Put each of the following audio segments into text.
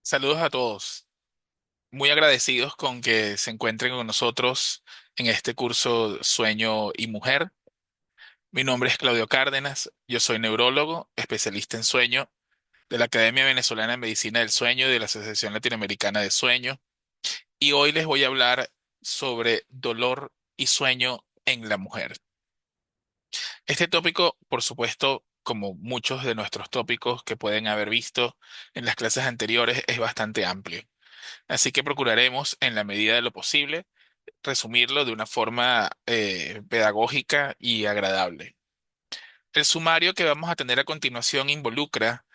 Saludos a todos. Muy agradecidos con que se encuentren con nosotros en este curso Sueño y Mujer. Mi nombre es Claudio Cárdenas. Yo soy neurólogo, especialista en sueño de la Academia Venezolana de Medicina del Sueño y de la Asociación Latinoamericana de Sueño. Y hoy les voy a hablar sobre dolor y sueño en la mujer. Este tópico, por supuesto, como muchos de nuestros tópicos que pueden haber visto en las clases anteriores, es bastante amplio. Así que procuraremos, en la medida de lo posible, resumirlo de una forma pedagógica y agradable. El sumario que vamos a tener a continuación involucra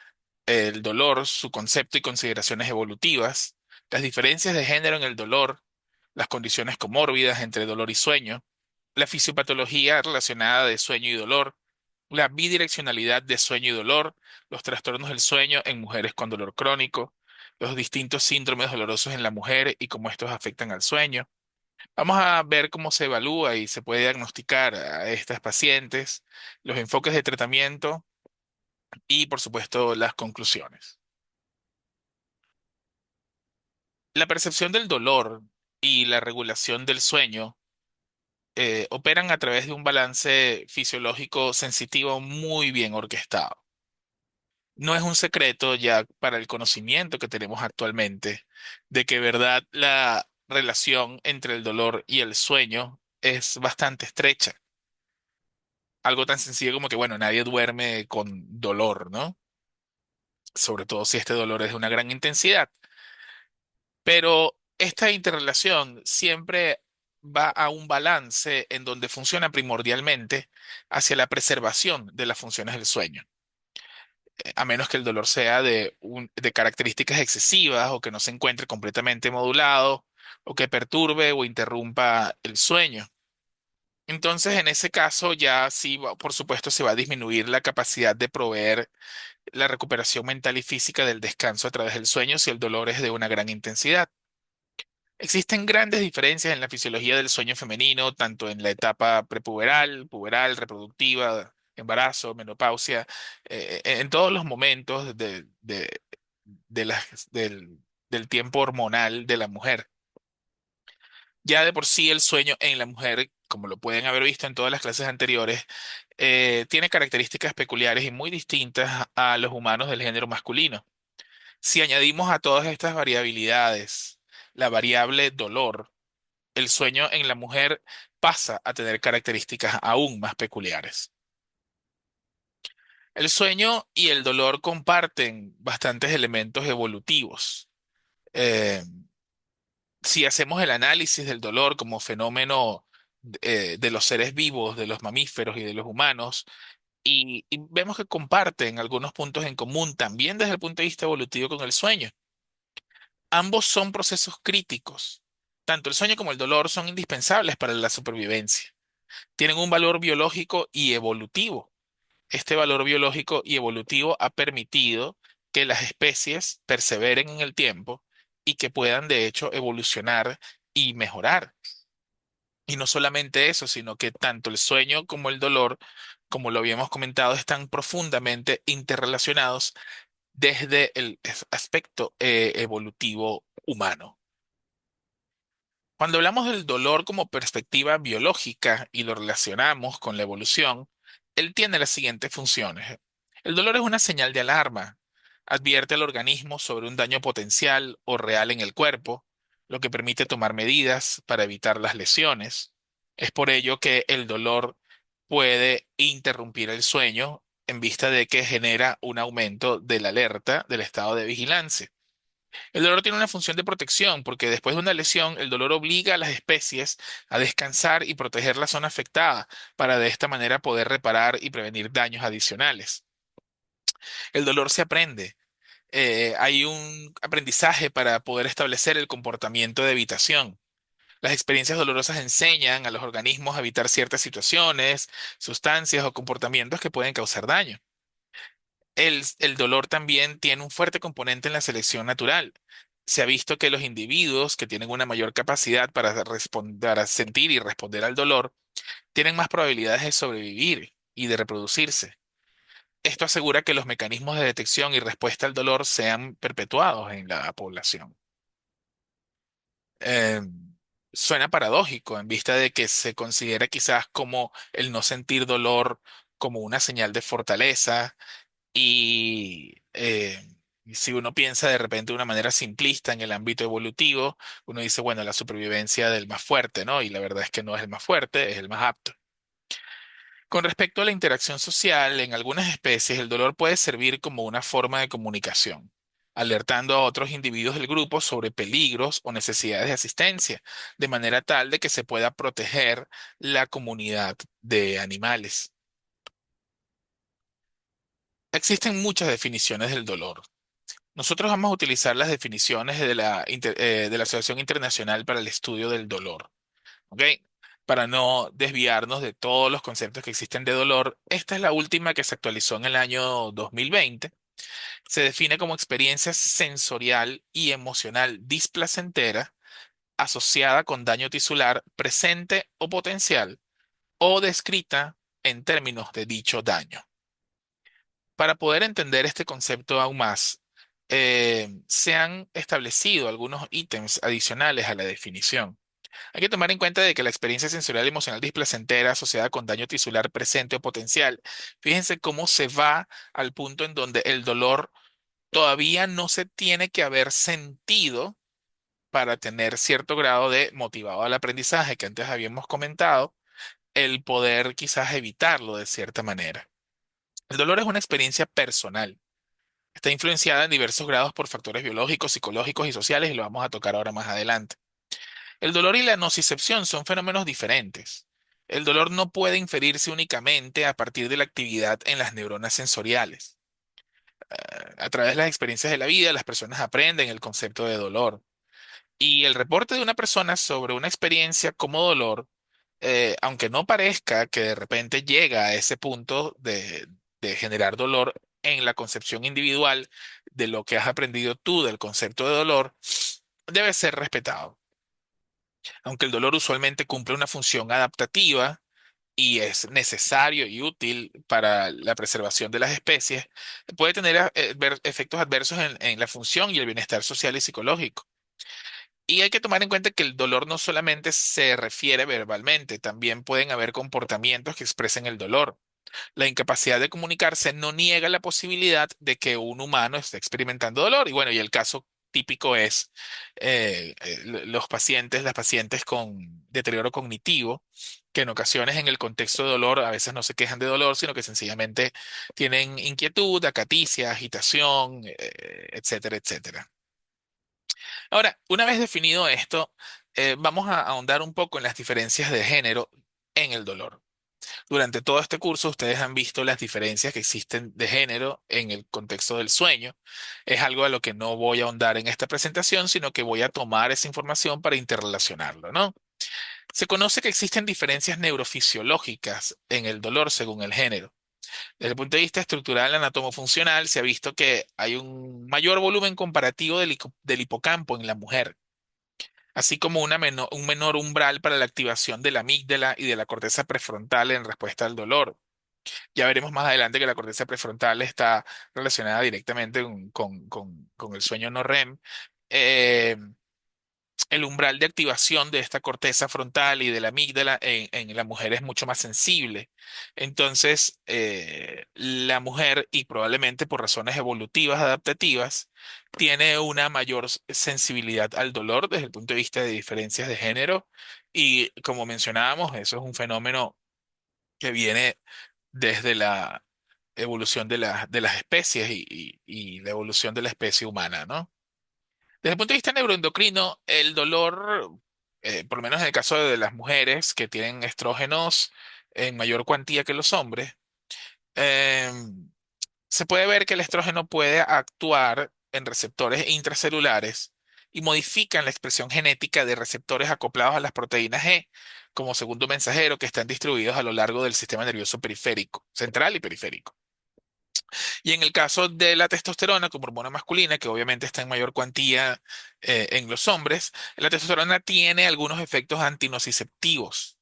el dolor, su concepto y consideraciones evolutivas, las diferencias de género en el dolor, las condiciones comórbidas entre dolor y sueño, la fisiopatología relacionada de sueño y dolor, la bidireccionalidad de sueño y dolor, los trastornos del sueño en mujeres con dolor crónico, los distintos síndromes dolorosos en la mujer y cómo estos afectan al sueño. Vamos a ver cómo se evalúa y se puede diagnosticar a estas pacientes, los enfoques de tratamiento y, por supuesto, las conclusiones. La percepción del dolor y la regulación del sueño operan a través de un balance fisiológico sensitivo muy bien orquestado. No es un secreto ya para el conocimiento que tenemos actualmente de que, verdad, la relación entre el dolor y el sueño es bastante estrecha. Algo tan sencillo como que, bueno, nadie duerme con dolor, ¿no? Sobre todo si este dolor es de una gran intensidad. Pero esta interrelación siempre va a un balance en donde funciona primordialmente hacia la preservación de las funciones del sueño, a menos que el dolor sea de características excesivas o que no se encuentre completamente modulado o que perturbe o interrumpa el sueño. Entonces, en ese caso, ya sí, por supuesto, se va a disminuir la capacidad de proveer la recuperación mental y física del descanso a través del sueño si el dolor es de una gran intensidad. Existen grandes diferencias en la fisiología del sueño femenino, tanto en la etapa prepuberal, puberal, reproductiva, embarazo, menopausia, en todos los momentos del tiempo hormonal de la mujer. Ya de por sí el sueño en la mujer, como lo pueden haber visto en todas las clases anteriores, tiene características peculiares y muy distintas a los humanos del género masculino. Si añadimos a todas estas variabilidades la variable dolor, el sueño en la mujer pasa a tener características aún más peculiares. El sueño y el dolor comparten bastantes elementos evolutivos. Eh, si hacemos el análisis del dolor como fenómeno de los seres vivos, de los mamíferos y de los humanos, y vemos que comparten algunos puntos en común también desde el punto de vista evolutivo con el sueño. Ambos son procesos críticos. Tanto el sueño como el dolor son indispensables para la supervivencia. Tienen un valor biológico y evolutivo. Este valor biológico y evolutivo ha permitido que las especies perseveren en el tiempo y que puedan, de hecho, evolucionar y mejorar. Y no solamente eso, sino que tanto el sueño como el dolor, como lo habíamos comentado, están profundamente interrelacionados desde el aspecto evolutivo humano. Cuando hablamos del dolor como perspectiva biológica y lo relacionamos con la evolución, él tiene las siguientes funciones. El dolor es una señal de alarma. Advierte al organismo sobre un daño potencial o real en el cuerpo, lo que permite tomar medidas para evitar las lesiones. Es por ello que el dolor puede interrumpir el sueño en vista de que genera un aumento de la alerta del estado de vigilancia. El dolor tiene una función de protección porque después de una lesión, el dolor obliga a las especies a descansar y proteger la zona afectada para de esta manera poder reparar y prevenir daños adicionales. El dolor se aprende. Hay un aprendizaje para poder establecer el comportamiento de evitación. Las experiencias dolorosas enseñan a los organismos a evitar ciertas situaciones, sustancias o comportamientos que pueden causar daño. El dolor también tiene un fuerte componente en la selección natural. Se ha visto que los individuos que tienen una mayor capacidad para responder, a sentir y responder al dolor, tienen más probabilidades de sobrevivir y de reproducirse. Esto asegura que los mecanismos de detección y respuesta al dolor sean perpetuados en la población. Eh, Suena paradójico en vista de que se considera quizás como el no sentir dolor como una señal de fortaleza y si uno piensa de repente de una manera simplista en el ámbito evolutivo, uno dice, bueno, la supervivencia del más fuerte, ¿no? Y la verdad es que no es el más fuerte, es el más apto. Con respecto a la interacción social, en algunas especies el dolor puede servir como una forma de comunicación, alertando a otros individuos del grupo sobre peligros o necesidades de asistencia, de manera tal de que se pueda proteger la comunidad de animales. Existen muchas definiciones del dolor. Nosotros vamos a utilizar las definiciones de la Asociación Internacional para el Estudio del Dolor, ¿ok? Para no desviarnos de todos los conceptos que existen de dolor, esta es la última que se actualizó en el año 2020. Se define como experiencia sensorial y emocional displacentera asociada con daño tisular presente o potencial o descrita en términos de dicho daño. Para poder entender este concepto aún más, se han establecido algunos ítems adicionales a la definición. Hay que tomar en cuenta de que la experiencia sensorial y emocional displacentera asociada con daño tisular presente o potencial, fíjense cómo se va al punto en donde el dolor todavía no se tiene que haber sentido para tener cierto grado de motivado al aprendizaje que antes habíamos comentado, el poder quizás evitarlo de cierta manera. El dolor es una experiencia personal. Está influenciada en diversos grados por factores biológicos, psicológicos y sociales y lo vamos a tocar ahora más adelante. El dolor y la nocicepción son fenómenos diferentes. El dolor no puede inferirse únicamente a partir de la actividad en las neuronas sensoriales. A través de las experiencias de la vida, las personas aprenden el concepto de dolor. Y el reporte de una persona sobre una experiencia como dolor, aunque no parezca que de repente llega a ese punto de generar dolor en la concepción individual de lo que has aprendido tú del concepto de dolor, debe ser respetado. Aunque el dolor usualmente cumple una función adaptativa y es necesario y útil para la preservación de las especies, puede tener efectos adversos en la función y el bienestar social y psicológico. Y hay que tomar en cuenta que el dolor no solamente se refiere verbalmente, también pueden haber comportamientos que expresen el dolor. La incapacidad de comunicarse no niega la posibilidad de que un humano esté experimentando dolor. Y bueno, y el caso típico es los pacientes, las pacientes con deterioro cognitivo, que en ocasiones en el contexto de dolor a veces no se quejan de dolor, sino que sencillamente tienen inquietud, acaticia, agitación, etcétera, etcétera. Ahora, una vez definido esto, vamos a ahondar un poco en las diferencias de género en el dolor. Durante todo este curso, ustedes han visto las diferencias que existen de género en el contexto del sueño. Es algo a lo que no voy a ahondar en esta presentación, sino que voy a tomar esa información para interrelacionarlo, ¿no? Se conoce que existen diferencias neurofisiológicas en el dolor según el género. Desde el punto de vista estructural anatomofuncional, se ha visto que hay un mayor volumen comparativo del hipocampo en la mujer, así como un menor umbral para la activación de la amígdala y de la corteza prefrontal en respuesta al dolor. Ya veremos más adelante que la corteza prefrontal está relacionada directamente con el sueño no REM. Eh, el umbral de activación de esta corteza frontal y de la amígdala en la mujer es mucho más sensible. Entonces, la mujer, y probablemente por razones evolutivas adaptativas, tiene una mayor sensibilidad al dolor desde el punto de vista de diferencias de género. Y como mencionábamos, eso es un fenómeno que viene desde la evolución de las especies y la evolución de la especie humana, ¿no? Desde el punto de vista neuroendocrino, el dolor, por lo menos en el caso de las mujeres que tienen estrógenos en mayor cuantía que los hombres, eh, se puede ver que el estrógeno puede actuar en receptores intracelulares y modifican la expresión genética de receptores acoplados a las proteínas G como segundo mensajero que están distribuidos a lo largo del sistema nervioso periférico, central y periférico. Y en el caso de la testosterona como hormona masculina, que obviamente está en mayor cuantía en los hombres, la testosterona tiene algunos efectos antinociceptivos.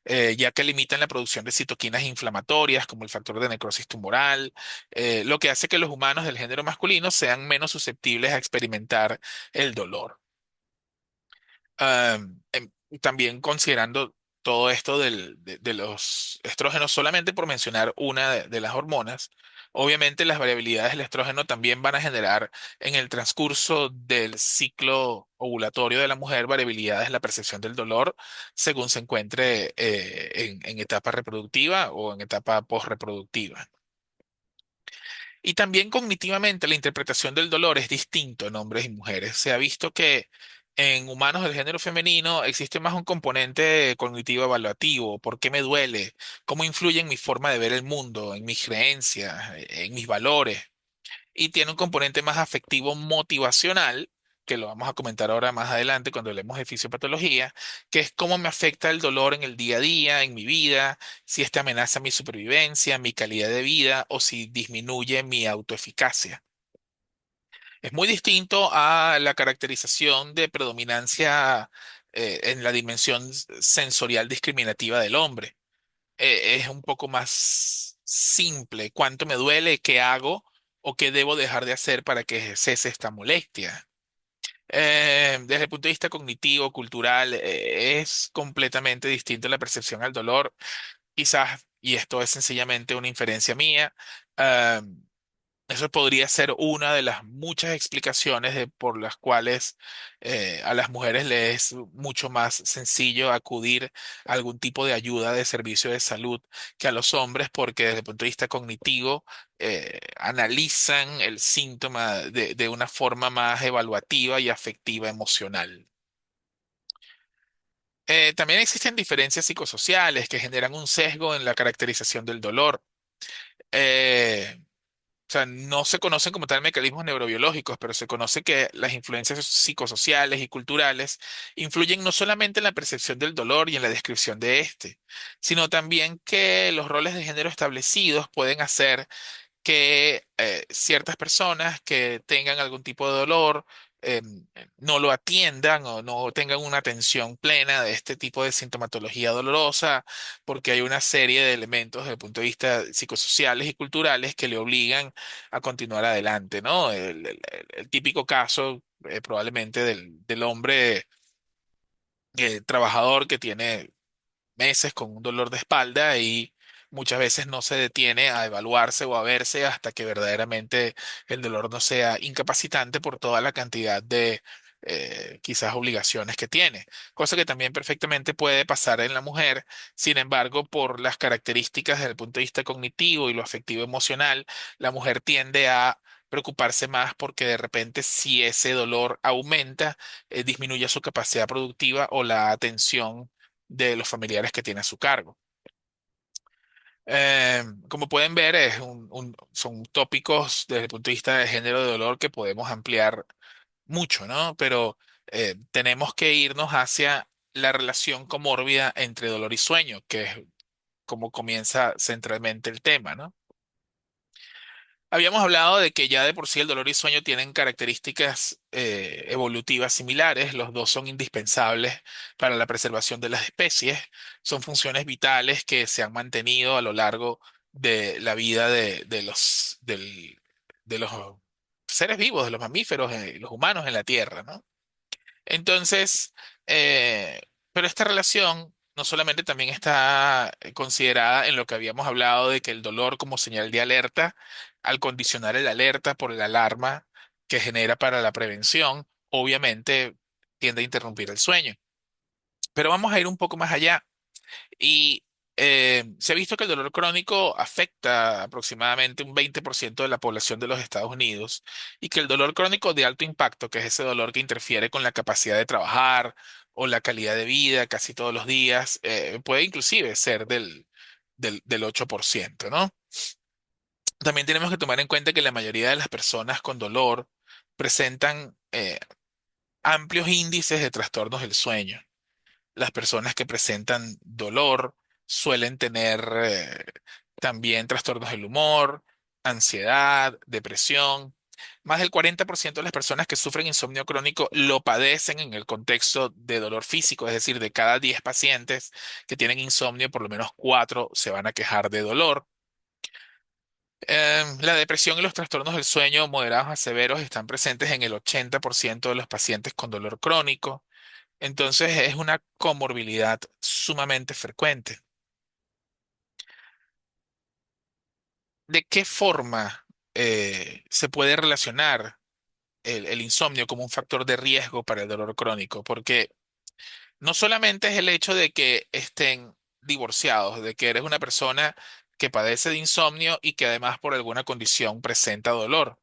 ya que limitan la producción de citoquinas inflamatorias como el factor de necrosis tumoral, lo que hace que los humanos del género masculino sean menos susceptibles a experimentar el dolor. También considerando todo esto de los estrógenos, solamente por mencionar una de las hormonas, obviamente las variabilidades del estrógeno también van a generar en el transcurso del ciclo ovulatorio de la mujer variabilidades en la percepción del dolor según se encuentre en etapa reproductiva o en etapa postreproductiva. Y también cognitivamente la interpretación del dolor es distinto en hombres y mujeres. Se ha visto que en humanos del género femenino existe más un componente cognitivo evaluativo. ¿Por qué me duele? ¿Cómo influye en mi forma de ver el mundo, en mis creencias, en mis valores? Y tiene un componente más afectivo motivacional, que lo vamos a comentar ahora más adelante cuando hablemos de fisiopatología, que es cómo me afecta el dolor en el día a día, en mi vida, si este amenaza mi supervivencia, mi calidad de vida o si disminuye mi autoeficacia. Es muy distinto a la caracterización de predominancia en la dimensión sensorial discriminativa del hombre. Es un poco más simple. ¿Cuánto me duele? ¿Qué hago? ¿O qué debo dejar de hacer para que cese esta molestia? Desde el punto de vista cognitivo, cultural, es completamente distinto la percepción al dolor. Quizás, y esto es sencillamente una inferencia mía, eh, eso podría ser una de las muchas explicaciones por las cuales a las mujeres les es mucho más sencillo acudir a algún tipo de ayuda de servicio de salud que a los hombres, porque desde el punto de vista cognitivo analizan el síntoma de una forma más evaluativa y afectiva emocional. También existen diferencias psicosociales que generan un sesgo en la caracterización del dolor. O sea, no se conocen como tal mecanismos neurobiológicos, pero se conoce que las influencias psicosociales y culturales influyen no solamente en la percepción del dolor y en la descripción de este, sino también que los roles de género establecidos pueden hacer que ciertas personas que tengan algún tipo de dolor no lo atiendan o no tengan una atención plena de este tipo de sintomatología dolorosa, porque hay una serie de elementos desde el punto de vista psicosociales y culturales que le obligan a continuar adelante, ¿no? El típico caso probablemente del hombre trabajador que tiene meses con un dolor de espalda y muchas veces no se detiene a evaluarse o a verse hasta que verdaderamente el dolor no sea incapacitante por toda la cantidad de quizás obligaciones que tiene, cosa que también perfectamente puede pasar en la mujer. Sin embargo, por las características desde el punto de vista cognitivo y lo afectivo emocional, la mujer tiende a preocuparse más porque de repente si ese dolor aumenta, disminuye su capacidad productiva o la atención de los familiares que tiene a su cargo. Como pueden ver, son tópicos desde el punto de vista de género de dolor que podemos ampliar mucho, ¿no? Pero tenemos que irnos hacia la relación comórbida entre dolor y sueño, que es como comienza centralmente el tema, ¿no? Habíamos hablado de que ya de por sí el dolor y sueño tienen características evolutivas similares. Los dos son indispensables para la preservación de las especies. Son funciones vitales que se han mantenido a lo largo de la vida de los seres vivos, de los mamíferos, los humanos en la Tierra, ¿no? Entonces, eh, pero esta relación no solamente también está considerada en lo que habíamos hablado de que el dolor como señal de alerta, al condicionar el alerta por el alarma que genera para la prevención, obviamente tiende a interrumpir el sueño. Pero vamos a ir un poco más allá. Y se ha visto que el dolor crónico afecta aproximadamente un 20% de la población de los Estados Unidos y que el dolor crónico de alto impacto, que es ese dolor que interfiere con la capacidad de trabajar o la calidad de vida casi todos los días, puede inclusive ser del 8%, ¿no? También tenemos que tomar en cuenta que la mayoría de las personas con dolor presentan amplios índices de trastornos del sueño. Las personas que presentan dolor suelen tener también trastornos del humor, ansiedad, depresión. Más del 40% de las personas que sufren insomnio crónico lo padecen en el contexto de dolor físico, es decir, de cada 10 pacientes que tienen insomnio, por lo menos 4 se van a quejar de dolor. La depresión y los trastornos del sueño moderados a severos están presentes en el 80% de los pacientes con dolor crónico. Entonces es una comorbilidad sumamente frecuente. ¿De qué forma se puede relacionar el insomnio como un factor de riesgo para el dolor crónico? Porque no solamente es el hecho de que estén divorciados, de que eres una persona que padece de insomnio y que además por alguna condición presenta dolor,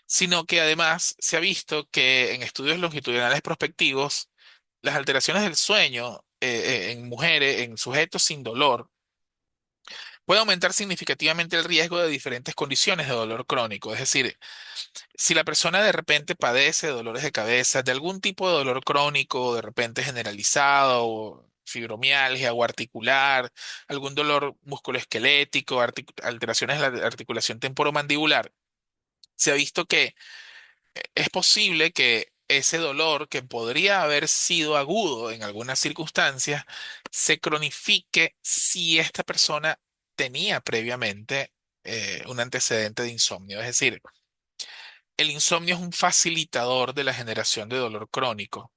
sino que además se ha visto que en estudios longitudinales prospectivos, las alteraciones del sueño en mujeres, en sujetos sin dolor, puede aumentar significativamente el riesgo de diferentes condiciones de dolor crónico. Es decir, si la persona de repente padece de dolores de cabeza, de algún tipo de dolor crónico, de repente generalizado, o fibromialgia o articular, algún dolor musculoesquelético, alteraciones de la articulación temporomandibular, se ha visto que es posible que ese dolor que podría haber sido agudo en algunas circunstancias se cronifique si esta persona tenía previamente un antecedente de insomnio. Es decir, el insomnio es un facilitador de la generación de dolor crónico.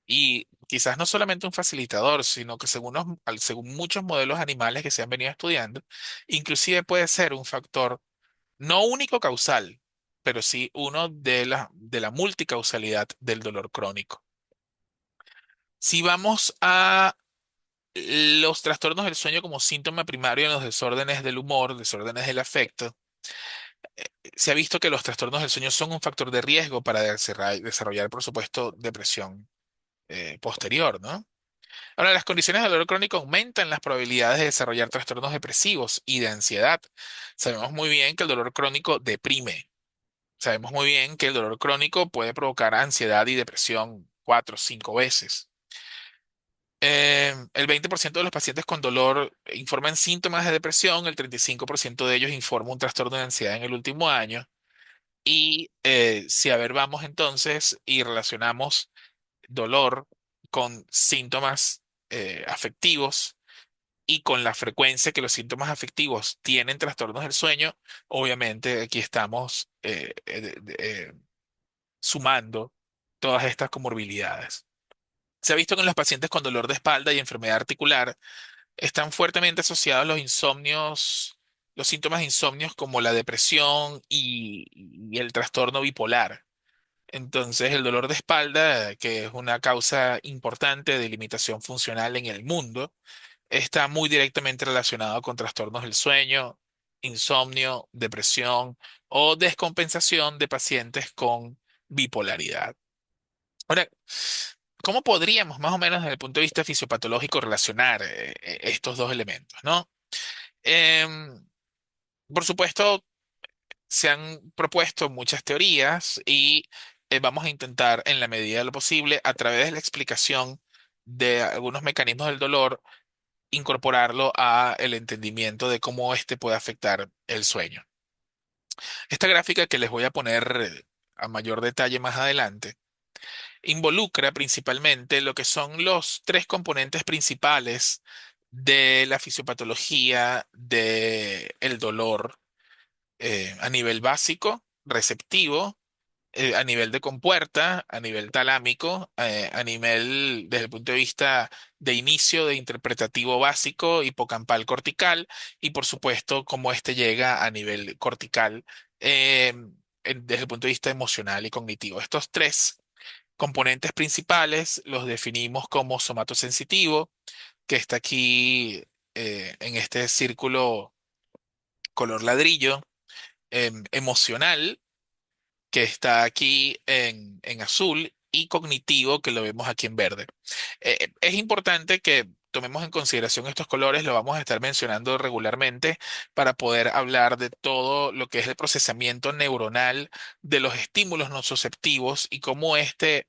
Y quizás no solamente un facilitador, sino que según muchos modelos animales que se han venido estudiando, inclusive puede ser un factor no único causal, pero sí uno de la multicausalidad del dolor crónico. Si vamos a los trastornos del sueño como síntoma primario en los desórdenes del humor, desórdenes del afecto, se ha visto que los trastornos del sueño son un factor de riesgo para desarrollar, por supuesto, depresión posterior, ¿no? Ahora, las condiciones de dolor crónico aumentan las probabilidades de desarrollar trastornos depresivos y de ansiedad. Sabemos muy bien que el dolor crónico deprime. Sabemos muy bien que el dolor crónico puede provocar ansiedad y depresión 4 o 5 veces. El 20% de los pacientes con dolor informan síntomas de depresión, el 35% de ellos informa un trastorno de ansiedad en el último año. Y si a ver, vamos entonces y relacionamos dolor con síntomas afectivos y con la frecuencia que los síntomas afectivos tienen trastornos del sueño, obviamente aquí estamos sumando todas estas comorbilidades. Se ha visto que en los pacientes con dolor de espalda y enfermedad articular están fuertemente asociados los síntomas de insomnios como la depresión y el trastorno bipolar. Entonces, el dolor de espalda, que es una causa importante de limitación funcional en el mundo, está muy directamente relacionado con trastornos del sueño, insomnio, depresión o descompensación de pacientes con bipolaridad. Ahora, ¿cómo podríamos más o menos desde el punto de vista fisiopatológico relacionar estos dos elementos, ¿no? Em, por supuesto, se han propuesto muchas teorías y vamos a intentar, en la medida de lo posible, a través de la explicación de algunos mecanismos del dolor, incorporarlo a el entendimiento de cómo este puede afectar el sueño. Esta gráfica que les voy a poner a mayor detalle más adelante involucra principalmente lo que son los tres componentes principales de la fisiopatología del dolor a nivel básico, receptivo, a nivel de compuerta, a nivel talámico, a nivel desde el punto de vista de inicio de interpretativo básico, hipocampal cortical y por supuesto cómo este llega a nivel cortical eh, desde el punto de vista emocional y cognitivo. Estos tres componentes principales los definimos como somatosensitivo, que está aquí en este círculo color ladrillo, emocional, que está aquí en azul, y cognitivo, que lo vemos aquí en verde. Es importante que tomemos en consideración estos colores, lo vamos a estar mencionando regularmente para poder hablar de todo lo que es el procesamiento neuronal de los estímulos nociceptivos y cómo este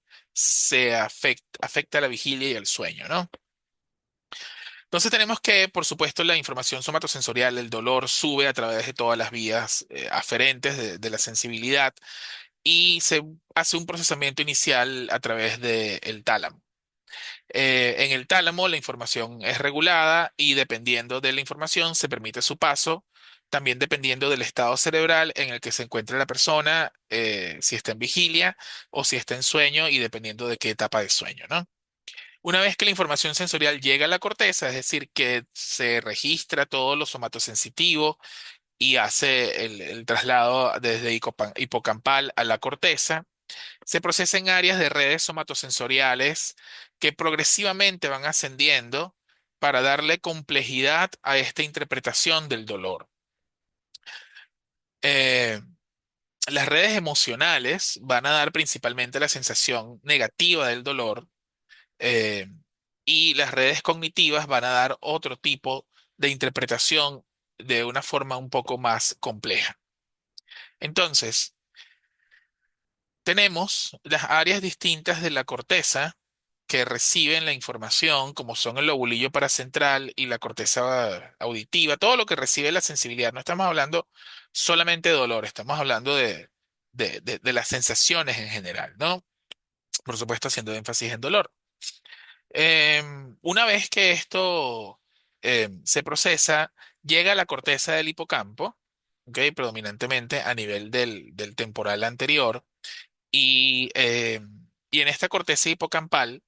afecta a la vigilia y el sueño, ¿no? Entonces tenemos que, por supuesto, la información somatosensorial, el dolor sube a través de todas las vías aferentes de la sensibilidad y se hace un procesamiento inicial a través del tálamo. En el tálamo la información es regulada y dependiendo de la información se permite su paso, también dependiendo del estado cerebral en el que se encuentra la persona, si está en vigilia o si está en sueño y dependiendo de qué etapa de sueño, ¿no? Una vez que la información sensorial llega a la corteza, es decir, que se registra todo lo somatosensitivo y hace el traslado desde hipocampal a la corteza, se procesa en áreas de redes somatosensoriales que progresivamente van ascendiendo para darle complejidad a esta interpretación del dolor. Eh, las redes emocionales van a dar principalmente la sensación negativa del dolor, eh, y las redes cognitivas van a dar otro tipo de interpretación de una forma un poco más compleja. Entonces, tenemos las áreas distintas de la corteza que reciben la información, como son el lobulillo paracentral y la corteza auditiva, todo lo que recibe la sensibilidad. No estamos hablando solamente de dolor, estamos hablando de las sensaciones en general, ¿no? Por supuesto, haciendo énfasis en dolor. Una vez que esto se procesa, llega a la corteza del hipocampo, ¿ok? Predominantemente a nivel del temporal anterior y en esta corteza hipocampal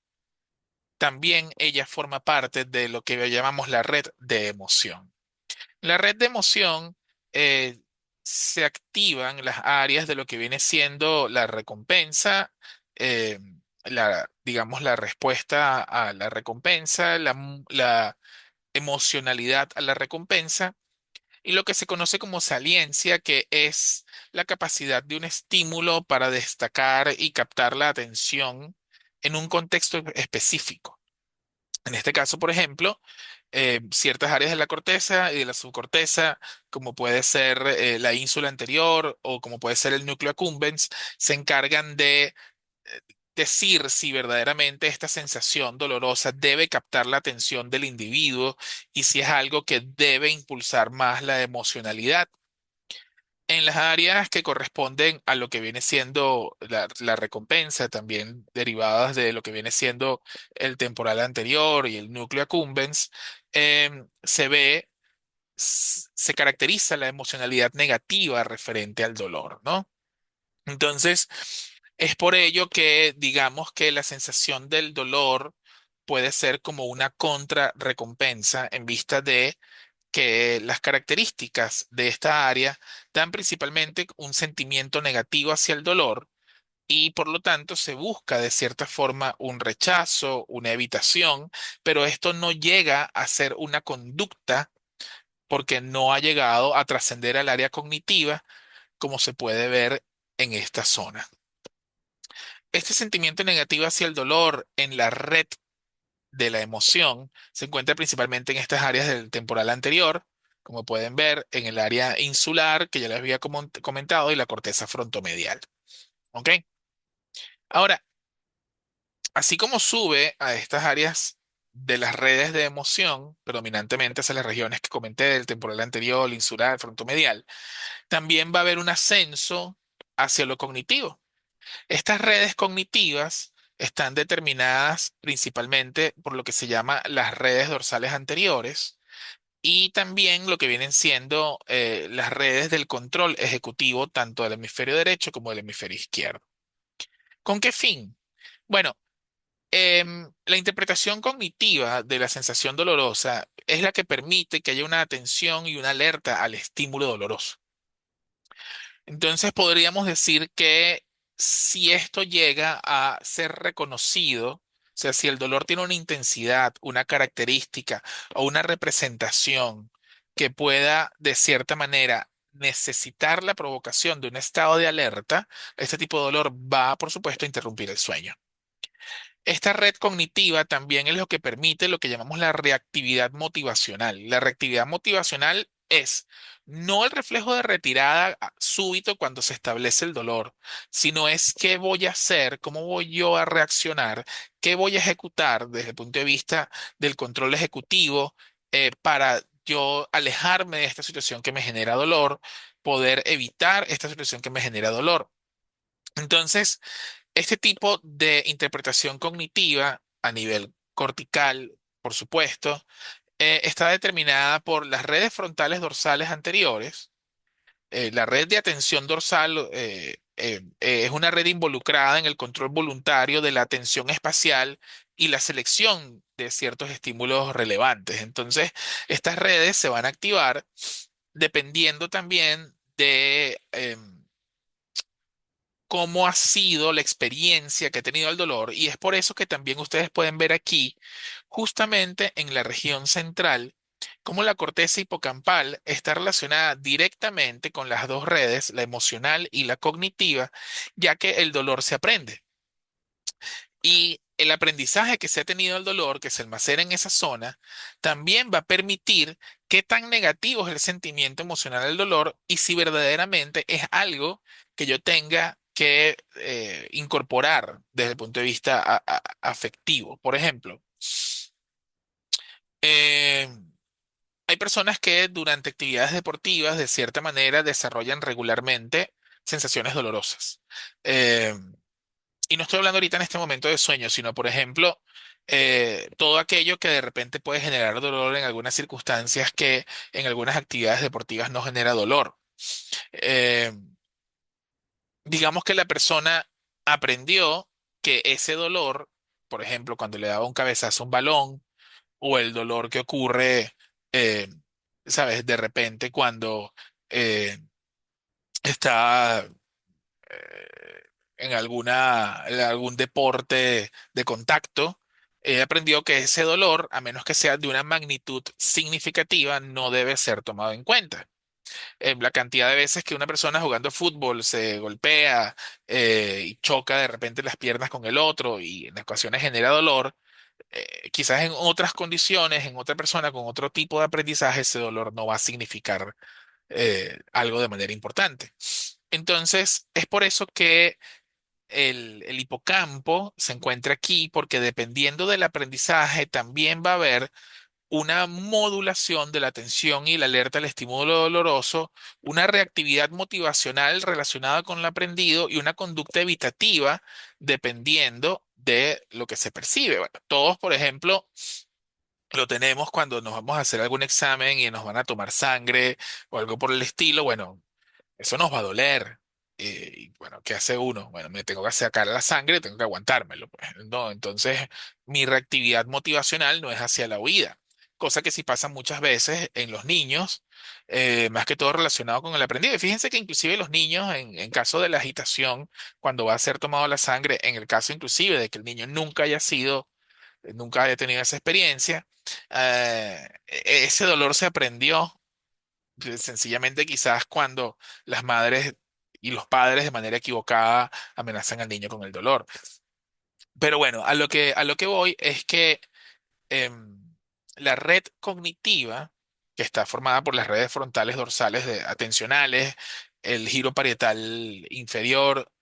también ella forma parte de lo que llamamos la red de emoción. La red de emoción se activan las áreas de lo que viene siendo la recompensa, eh, digamos, la respuesta a la recompensa, la emocionalidad a la recompensa y lo que se conoce como saliencia, que es la capacidad de un estímulo para destacar y captar la atención en un contexto específico. En este caso, por ejemplo, ciertas áreas de la corteza y de la subcorteza, como puede ser la ínsula anterior o como puede ser el núcleo accumbens, se encargan de decir si verdaderamente esta sensación dolorosa debe captar la atención del individuo y si es algo que debe impulsar más la emocionalidad. En las áreas que corresponden a lo que viene siendo la recompensa, también derivadas de lo que viene siendo el temporal anterior y el núcleo accumbens, se caracteriza la emocionalidad negativa referente al dolor, ¿no? Entonces, es por ello que digamos que la sensación del dolor puede ser como una contrarrecompensa en vista de que las características de esta área dan principalmente un sentimiento negativo hacia el dolor y por lo tanto se busca de cierta forma un rechazo, una evitación, pero esto no llega a ser una conducta porque no ha llegado a trascender al área cognitiva como se puede ver en esta zona. Este sentimiento negativo hacia el dolor en la red de la emoción se encuentra principalmente en estas áreas del temporal anterior, como pueden ver en el área insular, que ya les había comentado, y la corteza frontomedial. ¿Ok? Ahora, así como sube a estas áreas de las redes de emoción, predominantemente hacia las regiones que comenté del temporal anterior, insular, frontomedial, también va a haber un ascenso hacia lo cognitivo. Estas redes cognitivas están determinadas principalmente por lo que se llama las redes dorsales anteriores y también lo que vienen siendo las redes del control ejecutivo tanto del hemisferio derecho como del hemisferio izquierdo. ¿Con qué fin? Bueno, la interpretación cognitiva de la sensación dolorosa es la que permite que haya una atención y una alerta al estímulo doloroso. Entonces podríamos decir que si esto llega a ser reconocido, o sea, si el dolor tiene una intensidad, una característica o una representación que pueda de cierta manera necesitar la provocación de un estado de alerta, este tipo de dolor va, por supuesto, a interrumpir el sueño. Esta red cognitiva también es lo que permite lo que llamamos la reactividad motivacional. La reactividad motivacional es no el reflejo de retirada súbito cuando se establece el dolor, sino es qué voy a hacer, cómo voy yo a reaccionar, qué voy a ejecutar desde el punto de vista del control ejecutivo para yo alejarme de esta situación que me genera dolor, poder evitar esta situación que me genera dolor. Entonces, este tipo de interpretación cognitiva a nivel cortical, por supuesto, está determinada por las redes frontales dorsales anteriores. La red de atención dorsal es una red involucrada en el control voluntario de la atención espacial y la selección de ciertos estímulos relevantes. Entonces, estas redes se van a activar dependiendo también de cómo ha sido la experiencia que ha tenido el dolor, y es por eso que también ustedes pueden ver aquí, justamente en la región central, cómo la corteza hipocampal está relacionada directamente con las dos redes, la emocional y la cognitiva, ya que el dolor se aprende. Y el aprendizaje que se ha tenido del dolor, que se almacena en esa zona, también va a permitir qué tan negativo es el sentimiento emocional del dolor y si verdaderamente es algo que yo tenga que incorporar desde el punto de vista afectivo. Por ejemplo, eh, hay personas que durante actividades deportivas, de cierta manera, desarrollan regularmente sensaciones dolorosas. Eh, y no estoy hablando ahorita en este momento de sueño, sino, por ejemplo, todo aquello que de repente puede generar dolor en algunas circunstancias que en algunas actividades deportivas no genera dolor. Eh, digamos que la persona aprendió que ese dolor, por ejemplo, cuando le daba un cabezazo a un balón, o el dolor que ocurre, eh, ¿sabes? De repente cuando eh, está en algún deporte de contacto, aprendió que ese dolor, a menos que sea de una magnitud significativa, no debe ser tomado en cuenta. La cantidad de veces que una persona jugando fútbol se golpea y choca de repente las piernas con el otro y en ocasiones genera dolor, quizás en otras condiciones, en otra persona con otro tipo de aprendizaje, ese dolor no va a significar algo de manera importante. Entonces, es por eso que el hipocampo se encuentra aquí, porque dependiendo del aprendizaje, también va a haber una modulación de la atención y la alerta al estímulo doloroso, una reactividad motivacional relacionada con lo aprendido y una conducta evitativa dependiendo de lo que se percibe. Bueno, todos, por ejemplo, lo tenemos cuando nos vamos a hacer algún examen y nos van a tomar sangre o algo por el estilo. Bueno, eso nos va a doler. Y bueno, ¿qué hace uno? Bueno, me tengo que sacar la sangre, tengo que aguantármelo, pues, ¿no? Entonces, mi reactividad motivacional no es hacia la huida, cosa que sí pasa muchas veces en los niños, más que todo relacionado con el aprendido. Y fíjense que inclusive los niños, en caso de la agitación, cuando va a ser tomado la sangre, en el caso inclusive de que el niño nunca haya tenido esa experiencia, ese dolor se aprendió sencillamente quizás cuando las madres y los padres de manera equivocada amenazan al niño con el dolor. Pero bueno, a lo que voy es que la red cognitiva, que está formada por las redes frontales dorsales atencionales, el giro parietal inferior,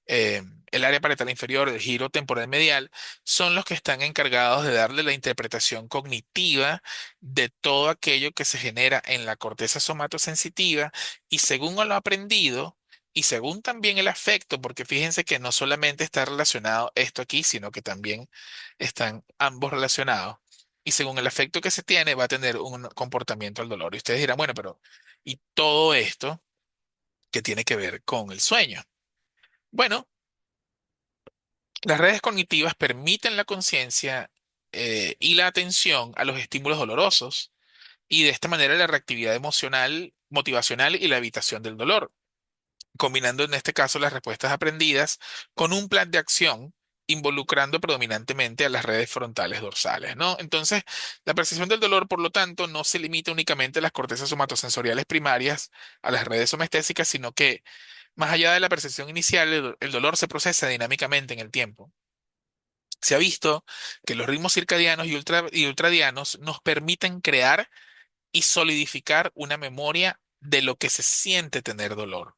eh, el área parietal inferior, el giro temporal medial, son los que están encargados de darle la interpretación cognitiva de todo aquello que se genera en la corteza somatosensitiva y según lo aprendido y según también el afecto, porque fíjense que no solamente está relacionado esto aquí, sino que también están ambos relacionados. Y según el afecto que se tiene, va a tener un comportamiento al dolor. Y ustedes dirán, bueno, pero ¿y todo esto qué tiene que ver con el sueño? Bueno, las redes cognitivas permiten la conciencia y la atención a los estímulos dolorosos y de esta manera la reactividad emocional, motivacional y la evitación del dolor, combinando en este caso las respuestas aprendidas con un plan de acción involucrando predominantemente a las redes frontales dorsales, ¿no? Entonces, la percepción del dolor, por lo tanto, no se limita únicamente a las cortezas somatosensoriales primarias, a las redes somestésicas, sino que más allá de la percepción inicial, el dolor se procesa dinámicamente en el tiempo. Se ha visto que los ritmos circadianos y ultradianos nos permiten crear y solidificar una memoria de lo que se siente tener dolor,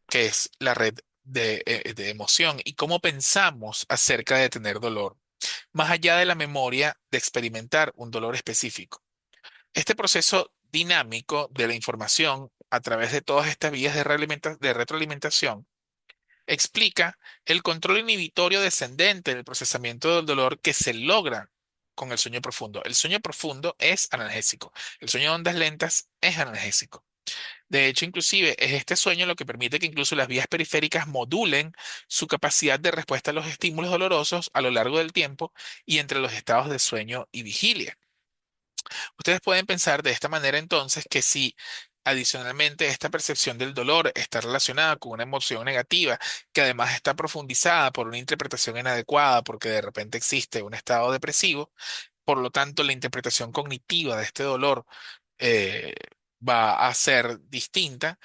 que es la red de emoción y cómo pensamos acerca de tener dolor, más allá de la memoria de experimentar un dolor específico. Este proceso dinámico de la información a través de todas estas vías de retroalimentación explica el control inhibitorio descendente del procesamiento del dolor que se logra con el sueño profundo. El sueño profundo es analgésico. El sueño de ondas lentas es analgésico. De hecho, inclusive es este sueño lo que permite que incluso las vías periféricas modulen su capacidad de respuesta a los estímulos dolorosos a lo largo del tiempo y entre los estados de sueño y vigilia. Ustedes pueden pensar de esta manera entonces que si adicionalmente esta percepción del dolor está relacionada con una emoción negativa que además está profundizada por una interpretación inadecuada porque de repente existe un estado depresivo, por lo tanto la interpretación cognitiva de este dolor eh, va a ser distinta.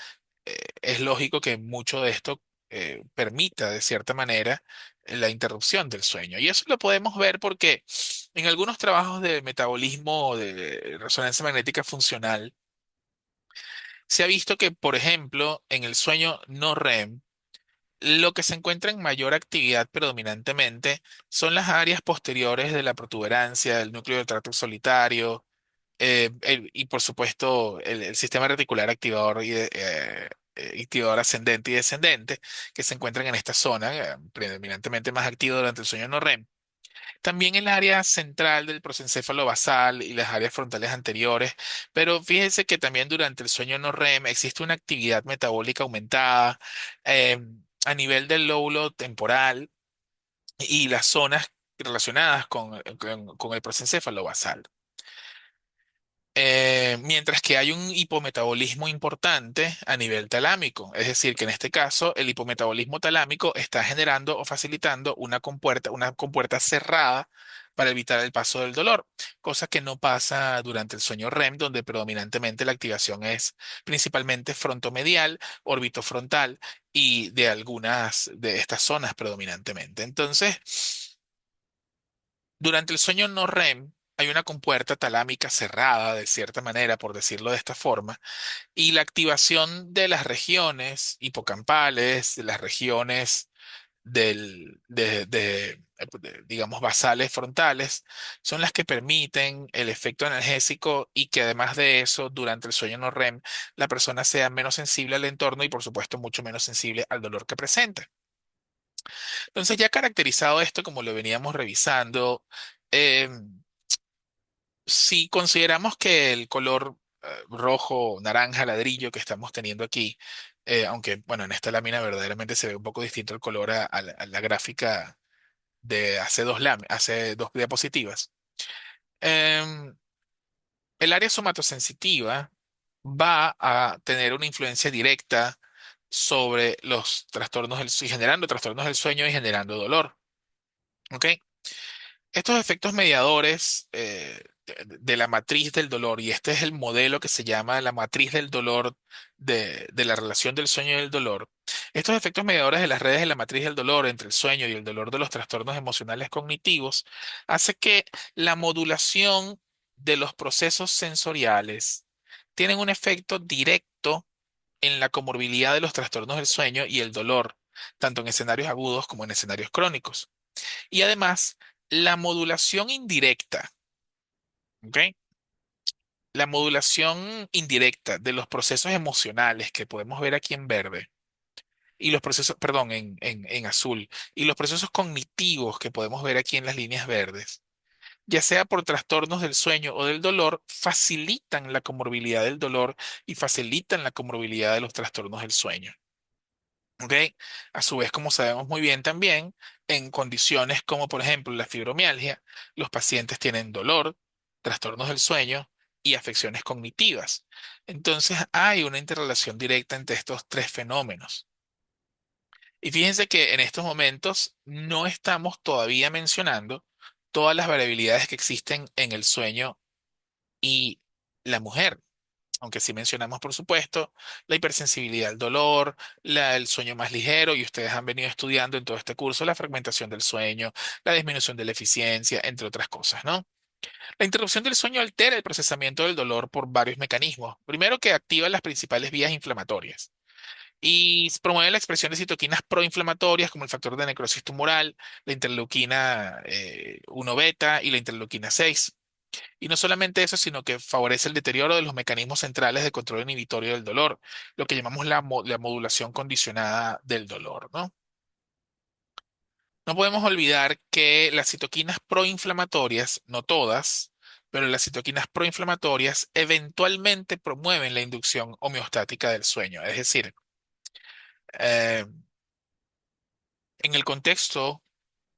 Es lógico que mucho de esto permita de cierta manera la interrupción del sueño. Y eso lo podemos ver porque en algunos trabajos de metabolismo de resonancia magnética funcional se ha visto que, por ejemplo, en el sueño no REM, lo que se encuentra en mayor actividad predominantemente son las áreas posteriores de la protuberancia, del núcleo del tracto solitario, y por supuesto el sistema reticular activador activador ascendente y descendente que se encuentran en esta zona, predominantemente más activo durante el sueño no REM. También el área central del prosencéfalo basal y las áreas frontales anteriores, pero fíjese que también durante el sueño no REM existe una actividad metabólica aumentada eh, a nivel del lóbulo temporal y las zonas relacionadas con el prosencéfalo basal. Mientras que hay un hipometabolismo importante a nivel talámico, es decir, que en este caso el hipometabolismo talámico está generando o facilitando una compuerta cerrada para evitar el paso del dolor, cosa que no pasa durante el sueño REM, donde predominantemente la activación es principalmente frontomedial, orbitofrontal y de algunas de estas zonas predominantemente. Entonces, durante el sueño no REM hay una compuerta talámica cerrada, de cierta manera, por decirlo de esta forma, y la activación de las regiones hipocampales, de las regiones digamos, basales frontales, son las que permiten el efecto analgésico y que además de eso, durante el sueño no REM, la persona sea menos sensible al entorno y, por supuesto, mucho menos sensible al dolor que presenta. Entonces, ya caracterizado esto, como lo veníamos revisando, em, si consideramos que el color rojo, naranja, ladrillo que estamos teniendo aquí, aunque bueno, en esta lámina verdaderamente se ve un poco distinto el color a la gráfica de hace dos diapositivas. em, el área somatosensitiva va a tener una influencia directa sobre los trastornos y generando trastornos del sueño y generando dolor. ¿Ok? Estos efectos mediadores de la matriz del dolor, y este es el modelo que se llama la matriz del dolor de la relación del sueño y el dolor, estos efectos mediadores de las redes de la matriz del dolor entre el sueño y el dolor de los trastornos emocionales cognitivos hace que la modulación de los procesos sensoriales tienen un efecto directo en la comorbilidad de los trastornos del sueño y el dolor, tanto en escenarios agudos como en escenarios crónicos. Y además, la modulación indirecta, ¿ok? La modulación indirecta de los procesos emocionales que podemos ver aquí en verde y los procesos, perdón, en azul, y los procesos cognitivos que podemos ver aquí en las líneas verdes, ya sea por trastornos del sueño o del dolor, facilitan la comorbilidad del dolor y facilitan la comorbilidad de los trastornos del sueño. ¿Ok? A su vez, como sabemos muy bien también, en condiciones como por ejemplo la fibromialgia, los pacientes tienen dolor, trastornos del sueño y afecciones cognitivas. Entonces hay una interrelación directa entre estos tres fenómenos. Y fíjense que en estos momentos no estamos todavía mencionando todas las variabilidades que existen en el sueño y la mujer. Aunque sí mencionamos, por supuesto, la hipersensibilidad al dolor, el sueño más ligero, y ustedes han venido estudiando en todo este curso la fragmentación del sueño, la disminución de la eficiencia, entre otras cosas, ¿no? La interrupción del sueño altera el procesamiento del dolor por varios mecanismos. Primero, que activa las principales vías inflamatorias y promueve la expresión de citoquinas proinflamatorias como el factor de necrosis tumoral, la interleuquina 1 beta y la interleuquina 6. Y no solamente eso, sino que favorece el deterioro de los mecanismos centrales de control inhibitorio del dolor, lo que llamamos la modulación condicionada del dolor, ¿no? No podemos olvidar que las citoquinas proinflamatorias, no todas, pero las citoquinas proinflamatorias eventualmente promueven la inducción homeostática del sueño. Es decir, eh, en el contexto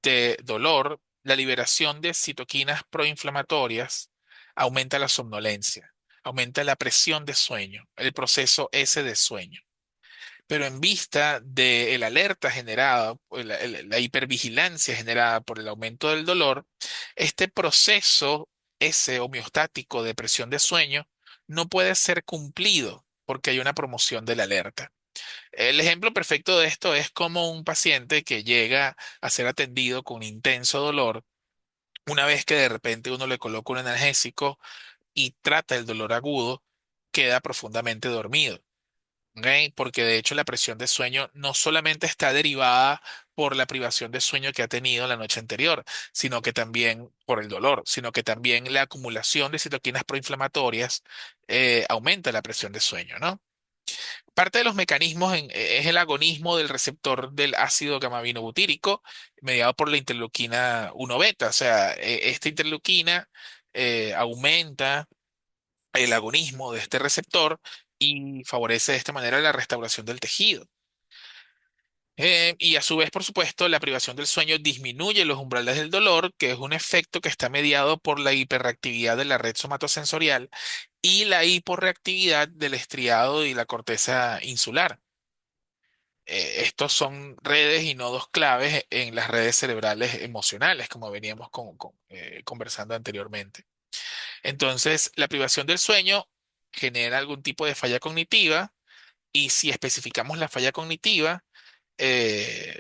de dolor, la liberación de citoquinas proinflamatorias aumenta la somnolencia, aumenta la presión de sueño, el proceso S de sueño. Pero en vista de la alerta generada, o la hipervigilancia generada por el aumento del dolor, este proceso ese homeostático de presión de sueño no puede ser cumplido porque hay una promoción de la alerta. El ejemplo perfecto de esto es como un paciente que llega a ser atendido con intenso dolor, una vez que de repente uno le coloca un analgésico y trata el dolor agudo, queda profundamente dormido. ¿Ok? Porque de hecho la presión de sueño no solamente está derivada por la privación de sueño que ha tenido la noche anterior, sino que también por el dolor, sino que también la acumulación de citoquinas proinflamatorias aumenta la presión de sueño, ¿no? Parte de los mecanismos es el agonismo del receptor del ácido gamma-aminobutírico mediado por la interleuquina 1 beta. O sea, esta interleuquina aumenta el agonismo de este receptor y favorece de esta manera la restauración del tejido. Y a su vez, por supuesto, la privación del sueño disminuye los umbrales del dolor, que es un efecto que está mediado por la hiperreactividad de la red somatosensorial y la hiporreactividad del estriado y la corteza insular. Estos son redes y nodos claves en las redes cerebrales emocionales, como veníamos conversando anteriormente. Entonces, la privación del sueño genera algún tipo de falla cognitiva y si especificamos la falla cognitiva,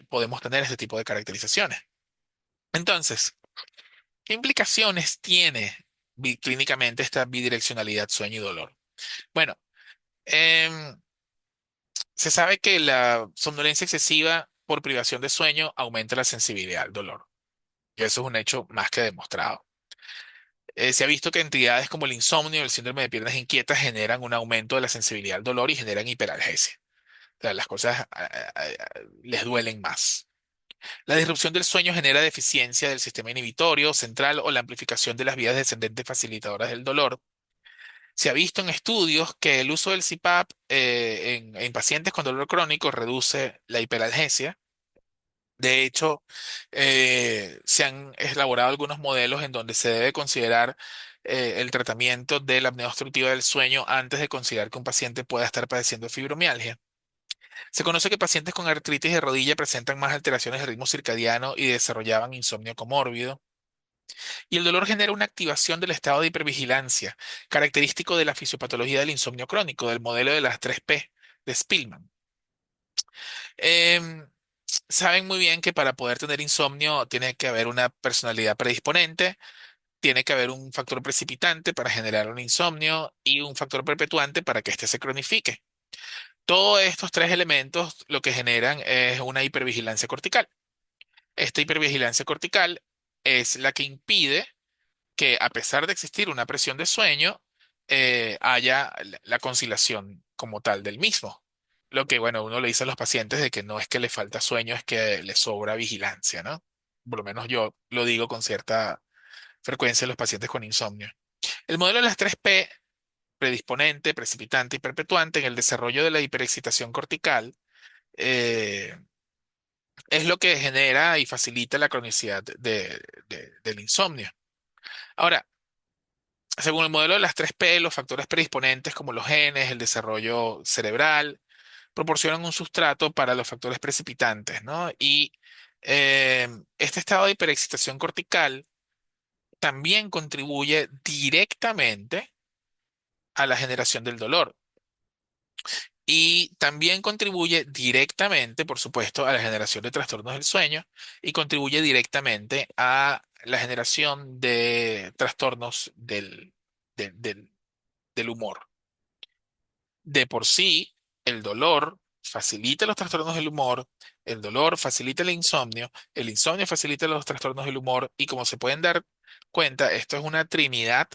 podemos tener este tipo de caracterizaciones. Entonces, ¿qué implicaciones tiene clínicamente esta bidireccionalidad sueño y dolor? Bueno, em, se sabe que la somnolencia excesiva por privación de sueño aumenta la sensibilidad al dolor. Y eso es un hecho más que demostrado. Se ha visto que entidades como el insomnio y el síndrome de piernas inquietas generan un aumento de la sensibilidad al dolor y generan hiperalgesia. O sea, las cosas les duelen más. La disrupción del sueño genera deficiencia del sistema inhibitorio central o la amplificación de las vías descendentes facilitadoras del dolor. Se ha visto en estudios que el uso del CPAP en pacientes con dolor crónico reduce la hiperalgesia. De hecho, se han elaborado algunos modelos en donde se debe considerar el tratamiento de la apnea obstructiva del sueño antes de considerar que un paciente pueda estar padeciendo fibromialgia. Se conoce que pacientes con artritis de rodilla presentan más alteraciones del ritmo circadiano y desarrollaban insomnio comórbido. Y el dolor genera una activación del estado de hipervigilancia, característico de la fisiopatología del insomnio crónico, del modelo de las 3P de Spillman. Em, Saben muy bien que para poder tener insomnio tiene que haber una personalidad predisponente, tiene que haber un factor precipitante para generar un insomnio y un factor perpetuante para que éste se cronifique. Todos estos tres elementos lo que generan es una hipervigilancia cortical. Esta hipervigilancia cortical es la que impide que a pesar de existir una presión de sueño, haya la conciliación como tal del mismo. Lo que, bueno, uno le dice a los pacientes de que no es que le falta sueño, es que le sobra vigilancia, ¿no? Por lo menos yo lo digo con cierta frecuencia a los pacientes con insomnio. El modelo de las 3P, predisponente, precipitante y perpetuante en el desarrollo de la hiperexcitación cortical, eh, es lo que genera y facilita la cronicidad del insomnio. Ahora, según el modelo de las 3P, los factores predisponentes como los genes, el desarrollo cerebral, proporcionan un sustrato para los factores precipitantes, ¿no? Y este estado de hiperexcitación cortical también contribuye directamente a la generación del dolor. Y también contribuye directamente, por supuesto, a la generación de trastornos del sueño y contribuye directamente a la generación de trastornos del humor. De por sí, el dolor facilita los trastornos del humor, el dolor facilita el insomnio facilita los trastornos del humor y como se pueden dar cuenta, esto es una trinidad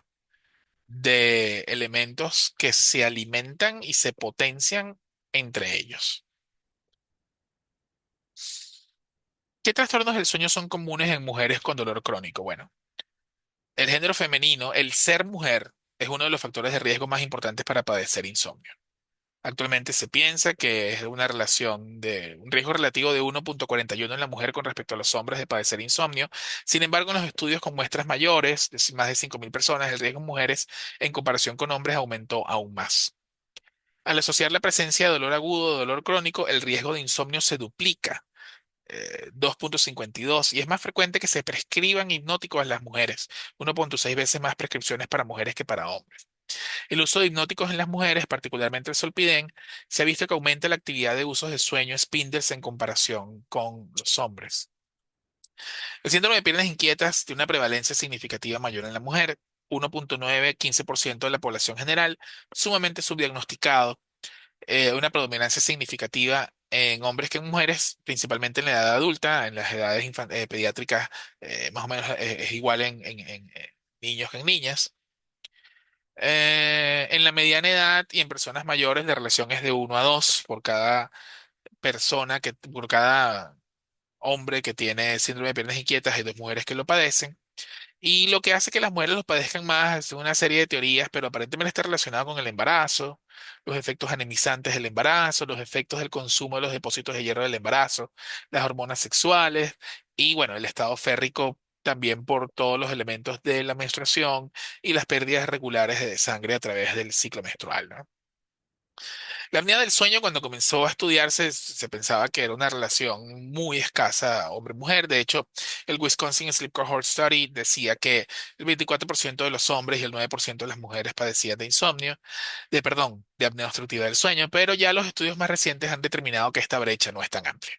de elementos que se alimentan y se potencian entre ellos. ¿Qué trastornos del sueño son comunes en mujeres con dolor crónico? Bueno, el género femenino, el ser mujer, es uno de los factores de riesgo más importantes para padecer insomnio. Actualmente se piensa que es una relación de un riesgo relativo de 1,41 en la mujer con respecto a los hombres de padecer insomnio. Sin embargo, en los estudios con muestras mayores, de más de 5.000 personas, el riesgo en mujeres en comparación con hombres aumentó aún más. Al asociar la presencia de dolor agudo o dolor crónico, el riesgo de insomnio se duplica, 2,52, y es más frecuente que se prescriban hipnóticos a las mujeres, 1,6 veces más prescripciones para mujeres que para hombres. El uso de hipnóticos en las mujeres, particularmente el solpidem, se ha visto que aumenta la actividad de usos de sueño spindles en comparación con los hombres. El síndrome de piernas inquietas tiene una prevalencia significativa mayor en la mujer, 1,9-15% de la población general, sumamente subdiagnosticado, una predominancia significativa en hombres que en mujeres, principalmente en la edad adulta, en las edades pediátricas, más o menos es igual en niños que en niñas. En la mediana edad y en personas mayores, la relación es de 1 a 2 por cada por cada hombre que tiene síndrome de piernas inquietas, hay 2 mujeres que lo padecen. Y lo que hace que las mujeres lo padezcan más es una serie de teorías, pero aparentemente está relacionado con el embarazo, los efectos anemizantes del embarazo, los efectos del consumo de los depósitos de hierro del embarazo, las hormonas sexuales y bueno, el estado férrico también por todos los elementos de la menstruación y las pérdidas regulares de sangre a través del ciclo menstrual, ¿no? La apnea del sueño, cuando comenzó a estudiarse, se pensaba que era una relación muy escasa hombre-mujer. De hecho, el Wisconsin Sleep Cohort Study decía que el 24% de los hombres y el 9% de las mujeres padecían de insomnio, perdón, de apnea obstructiva del sueño, pero ya los estudios más recientes han determinado que esta brecha no es tan amplia.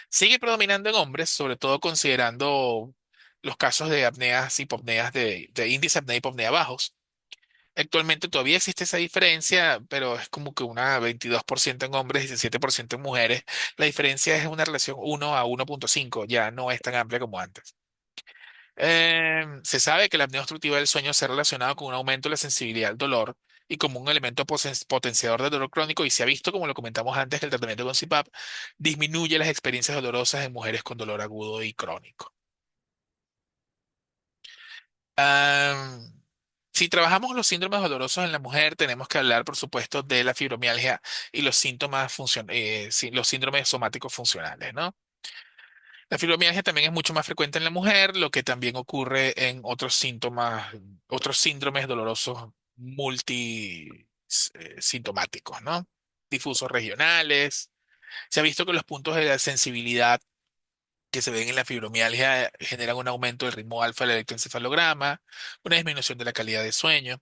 Sigue predominando en hombres, sobre todo considerando los casos de apneas, hipopneas, de índice apnea y hipopnea bajos. Actualmente todavía existe esa diferencia, pero es como que una 22% en hombres y 17% en mujeres. La diferencia es una relación 1 a 1,5, ya no es tan amplia como antes. Se sabe que la apnea obstructiva del sueño se ha relacionado con un aumento de la sensibilidad al dolor y como un elemento potenciador del dolor crónico y se ha visto, como lo comentamos antes, que el tratamiento con CPAP disminuye las experiencias dolorosas en mujeres con dolor agudo y crónico. Am, si trabajamos los síndromes dolorosos en la mujer, tenemos que hablar, por supuesto, de la fibromialgia y los síntomas los síndromes somáticos funcionales, ¿no? La fibromialgia también es mucho más frecuente en la mujer, lo que también ocurre en otros síntomas, otros síndromes dolorosos sintomáticos, ¿no? Difusos regionales. Se ha visto que los puntos de la sensibilidad que se ven en la fibromialgia generan un aumento del ritmo alfa del electroencefalograma, una disminución de la calidad de sueño.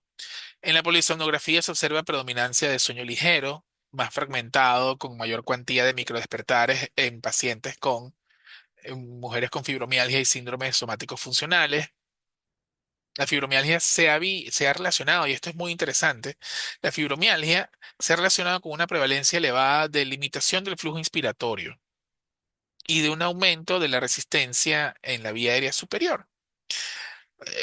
En la polisomnografía se observa predominancia de sueño ligero, más fragmentado, con mayor cuantía de microdespertares en pacientes en mujeres con fibromialgia y síndromes somáticos funcionales. La fibromialgia se ha relacionado, y esto es muy interesante, la fibromialgia se ha relacionado con una prevalencia elevada de limitación del flujo inspiratorio y de un aumento de la resistencia en la vía aérea superior.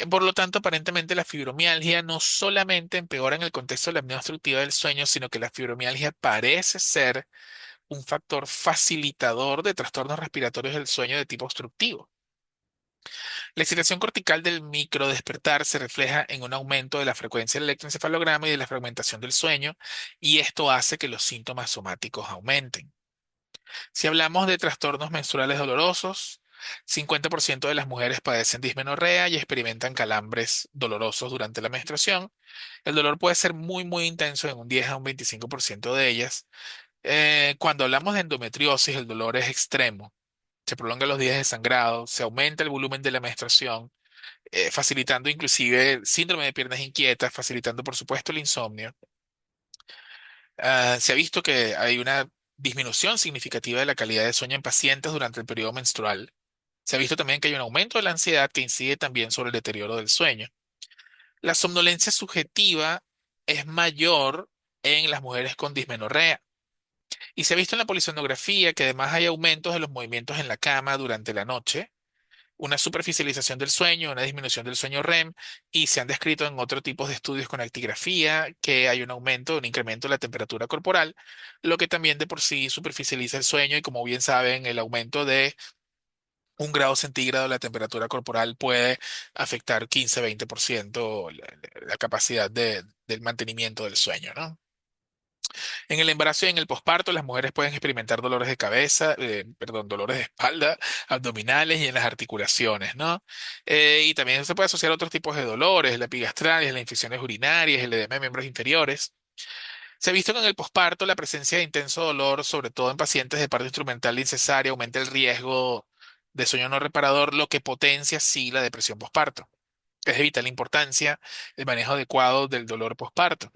Por lo tanto, aparentemente la fibromialgia no solamente empeora en el contexto de la apnea obstructiva del sueño, sino que la fibromialgia parece ser un factor facilitador de trastornos respiratorios del sueño de tipo obstructivo. La excitación cortical del microdespertar se refleja en un aumento de la frecuencia del electroencefalograma y de la fragmentación del sueño, y esto hace que los síntomas somáticos aumenten. Si hablamos de trastornos menstruales dolorosos, 50% de las mujeres padecen dismenorrea y experimentan calambres dolorosos durante la menstruación. El dolor puede ser muy intenso en un 10 a un 25% de ellas. Cuando hablamos de endometriosis, el dolor es extremo. Se prolongan los días de sangrado, se aumenta el volumen de la menstruación, facilitando inclusive síndrome de piernas inquietas, facilitando por supuesto el insomnio. Se ha visto que hay una disminución significativa de la calidad de sueño en pacientes durante el periodo menstrual. Se ha visto también que hay un aumento de la ansiedad que incide también sobre el deterioro del sueño. La somnolencia subjetiva es mayor en las mujeres con dismenorrea. Y se ha visto en la polisonografía que además hay aumentos de los movimientos en la cama durante la noche, una superficialización del sueño, una disminución del sueño REM, y se han descrito en otros tipos de estudios con actigrafía que hay un aumento, un incremento de la temperatura corporal, lo que también de por sí superficializa el sueño y como bien saben, el aumento de 1 grado centígrado de la temperatura corporal puede afectar 15-20% la capacidad del mantenimiento del sueño, ¿no? En el embarazo y en el posparto, las mujeres pueden experimentar dolores de cabeza, perdón, dolores de espalda, abdominales y en las articulaciones, ¿no? Y también se puede asociar a otros tipos de dolores, la epigastralgia, las infecciones urinarias, el edema de miembros inferiores. Se ha visto que en el posparto la presencia de intenso dolor, sobre todo en pacientes de parto instrumental y cesárea, aumenta el riesgo de sueño no reparador, lo que potencia sí la depresión posparto. Es de vital importancia el manejo adecuado del dolor posparto.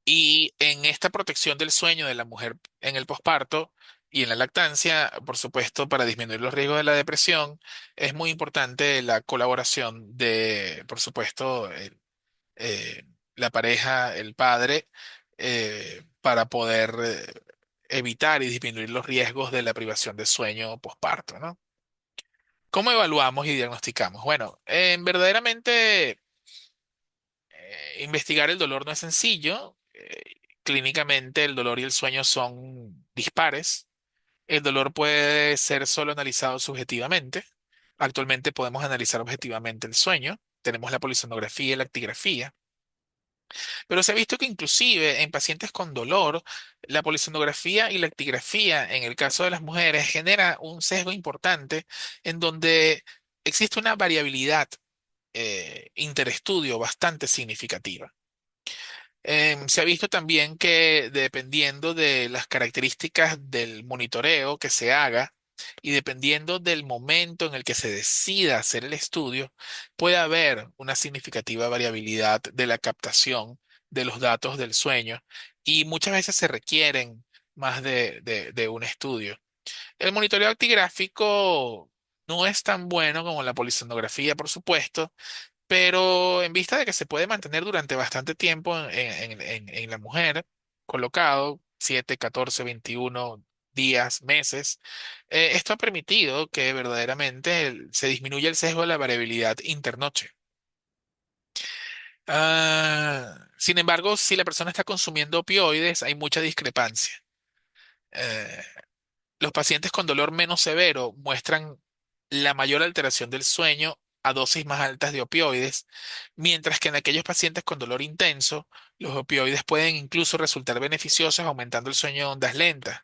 Y en esta protección del sueño de la mujer en el posparto y en la lactancia, por supuesto, para disminuir los riesgos de la depresión, es muy importante la colaboración de, por supuesto, eh, la pareja, el padre, para poder evitar y disminuir los riesgos de la privación de sueño posparto, ¿no? ¿Cómo evaluamos y diagnosticamos? Bueno, verdaderamente investigar el dolor no es sencillo. Clínicamente el dolor y el sueño son dispares. El dolor puede ser solo analizado subjetivamente. Actualmente podemos analizar objetivamente el sueño. Tenemos la polisonografía y la actigrafía. Pero se ha visto que inclusive en pacientes con dolor, la polisonografía y la actigrafía, en el caso de las mujeres, genera un sesgo importante en donde existe una variabilidad interestudio bastante significativa. Se ha visto también que dependiendo de las características del monitoreo que se haga y dependiendo del momento en el que se decida hacer el estudio, puede haber una significativa variabilidad de la captación de los datos del sueño y muchas veces se requieren más de un estudio. El monitoreo actigráfico no es tan bueno como la polisonografía, por supuesto, pero en vista de que se puede mantener durante bastante tiempo en la mujer, colocado 7, 14, 21 días, meses, esto ha permitido que verdaderamente se disminuya el sesgo de la variabilidad internoche. Sin embargo, si la persona está consumiendo opioides, hay mucha discrepancia. Eh, Los pacientes con dolor menos severo muestran la mayor alteración del sueño a dosis más altas de opioides, mientras que en aquellos pacientes con dolor intenso, los opioides pueden incluso resultar beneficiosos aumentando el sueño de ondas lentas.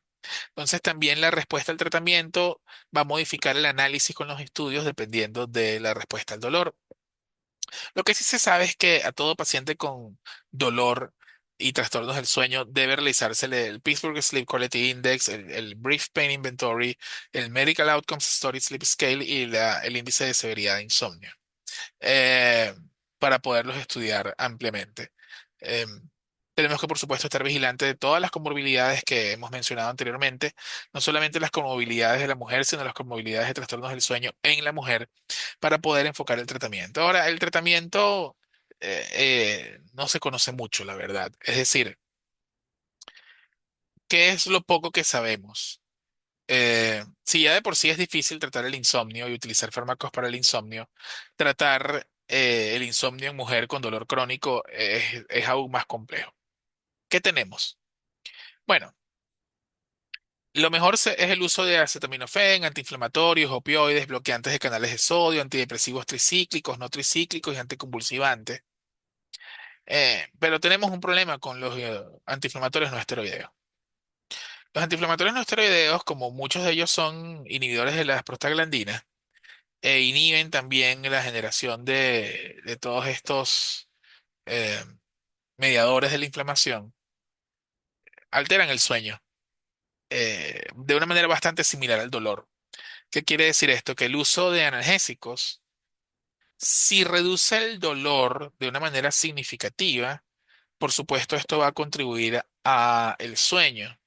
Entonces también la respuesta al tratamiento va a modificar el análisis con los estudios dependiendo de la respuesta al dolor. Lo que sí se sabe es que a todo paciente con dolor y trastornos del sueño debe realizarse el Pittsburgh Sleep Quality Index, el Brief Pain Inventory, el Medical Outcomes Study Sleep Scale y el índice de severidad de insomnio eh, para poderlos estudiar ampliamente. Eh, Tenemos que, por supuesto, estar vigilantes de todas las comorbilidades que hemos mencionado anteriormente, no solamente las comorbilidades de la mujer, sino las comorbilidades de trastornos del sueño en la mujer para poder enfocar el tratamiento. Ahora, el tratamiento no se conoce mucho, la verdad. Es decir, ¿qué es lo poco que sabemos? Si ya de por sí es difícil tratar el insomnio y utilizar fármacos para el insomnio, tratar el insomnio en mujer con dolor crónico es aún más complejo. ¿Qué tenemos? Bueno, lo mejor es el uso de acetaminofén, antiinflamatorios, opioides, bloqueantes de canales de sodio, antidepresivos tricíclicos, no tricíclicos y anticonvulsivantes. Pero tenemos un problema con los antiinflamatorios no esteroideos. Los antiinflamatorios no esteroideos, como muchos de ellos son inhibidores de las prostaglandinas, e inhiben también la generación de todos estos eh, mediadores de la inflamación, alteran el sueño de una manera bastante similar al dolor. ¿Qué quiere decir esto? Que el uso de analgésicos, si reduce el dolor de una manera significativa, por supuesto esto va a contribuir a el sueño.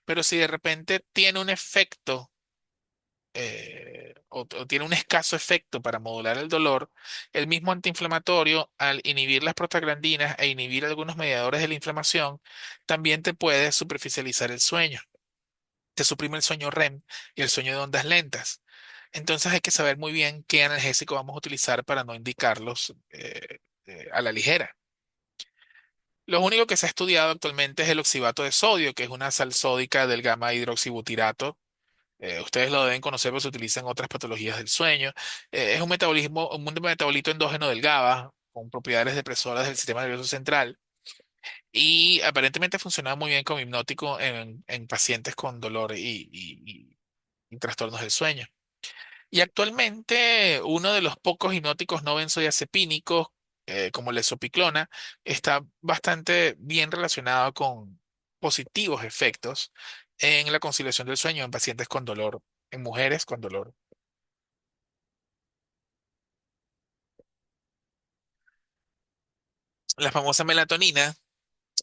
Pero si de repente tiene un efecto o tiene un escaso efecto para modular el dolor, el mismo antiinflamatorio, al inhibir las prostaglandinas e inhibir algunos mediadores de la inflamación, también te puede superficializar el sueño. Te suprime el sueño REM y el sueño de ondas lentas. Entonces hay que saber muy bien qué analgésico vamos a utilizar para no indicarlos a la ligera. Lo único que se ha estudiado actualmente es el oxibato de sodio, que es una sal sódica del gamma hidroxibutirato. Ustedes lo deben conocer, pero se utiliza en otras patologías del sueño. Es un metabolito endógeno del GABA, con propiedades depresoras del sistema nervioso central. Y aparentemente funcionaba muy bien como hipnótico en pacientes con dolor y trastornos del sueño. Y actualmente uno de los pocos hipnóticos no benzodiazepínicos, como la esopiclona, está bastante bien relacionado con positivos efectos en la conciliación del sueño en pacientes con dolor, en mujeres con dolor. La famosa melatonina